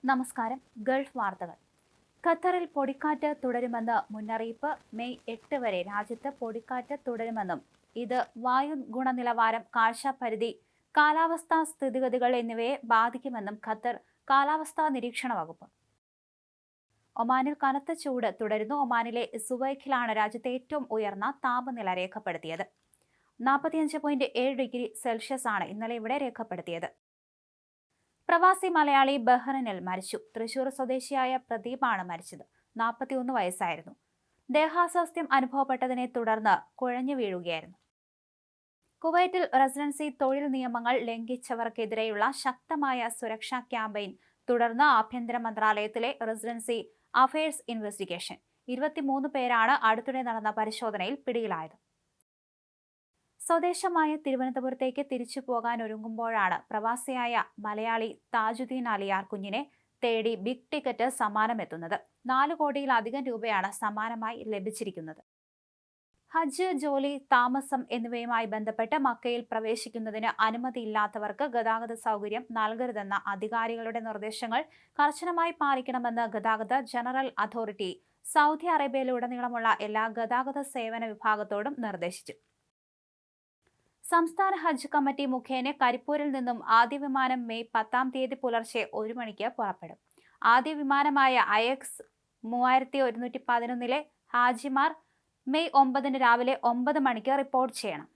നമസ്കാരം. ഗൾഫ് വാർത്തകൾ. ഖത്തറിൽ പൊടിക്കാറ്റ് തുടരുമെന്ന് മുന്നറിയിപ്പ്. മെയ് 8 വരെ രാജ്യത്ത് പൊടിക്കാറ്റ് തുടരുമെന്നും ഇത് വായു ഗുണനിലവാരം, കാഴ്ചാപരിധി, കാലാവസ്ഥാ സ്ഥിതിഗതികൾ എന്നിവയെ ബാധിക്കുമെന്നും ഖത്തർ കാലാവസ്ഥാ നിരീക്ഷണ വകുപ്പ്. ഒമാനിൽ കനത്ത ചൂട് തുടരുന്നു. ഒമാനിലെ സുവൈഖിലാണ് രാജ്യത്തെ ഏറ്റവും ഉയർന്ന താപനില രേഖപ്പെടുത്തിയത്. 45.7 ഡിഗ്രി സെൽഷ്യസ് ആണ് ഇന്നലെ ഇവിടെ രേഖപ്പെടുത്തിയത്. പ്രവാസി മലയാളി ബഹ്റിനിൽ മരിച്ചു. തൃശൂർ സ്വദേശിയായ പ്രദീപാണ് മരിച്ചത്. 41 വയസ്സായിരുന്നു. ദേഹാസ്വാസ്ഥ്യം അനുഭവപ്പെട്ടതിനെ തുടർന്ന് കുഴഞ്ഞു വീഴുകയായിരുന്നു. കുവൈറ്റിൽ റെസിഡൻസി തൊഴിൽ നിയമങ്ങൾ ലംഘിച്ചവർക്കെതിരെയുള്ള ശക്തമായ സുരക്ഷാ ക്യാമ്പയിൻ തുടർന്ന് ആഭ്യന്തര മന്ത്രാലയത്തിലെ റെസിഡൻസി അഫയേഴ്സ് ഇൻവെസ്റ്റിഗേഷൻ. 23 പേരാണ് അടുത്തിടെ നടന്ന പരിശോധനയിൽ പിടിയിലായത്. സ്വദേശമായ തിരുവനന്തപുരത്തേക്ക് തിരിച്ചു പോകാൻ ഒരുങ്ങുമ്പോഴാണ് പ്രവാസിയായ മലയാളി താജുദ്ദീൻ അലിയാർ കുഞ്ഞിനെ തേടി ബിഗ് ടിക്കറ്റ് സമ്മാനമെത്തുന്നത്. 4 കോടിയിലധികം രൂപയാണ് സമ്മാനമായി ലഭിച്ചിരിക്കുന്നത്. ഹജ്ജ്, ജോലി, താമസം എന്നിവയുമായി ബന്ധപ്പെട്ട് മക്കയിൽ പ്രവേശിക്കുന്നതിന് അനുമതിയില്ലാത്തവർക്ക് ഗതാഗത സൗകര്യം നൽകരുതെന്ന അധികാരികളുടെ നിർദ്ദേശങ്ങൾ കർശനമായി പാലിക്കണമെന്ന് ഗതാഗത ജനറൽ അതോറിറ്റി സൗദി അറേബ്യയിലുടനീളമുള്ള എല്ലാ ഗതാഗത സേവന വിഭാഗത്തോടും നിർദ്ദേശിച്ചു. സംസ്ഥാന ഹജ്ജ് കമ്മിറ്റി മുഖേന കരിപ്പൂരിൽ നിന്നും ആദ്യ വിമാനം മെയ് 10 പുലർച്ചെ 1 മണിക്ക് പുറപ്പെടും. ആദ്യ വിമാനമായ IX 3111 ഹാജിമാർ മെയ് 9 രാവിലെ 9 മണിക്ക് റിപ്പോർട്ട് ചെയ്യണം.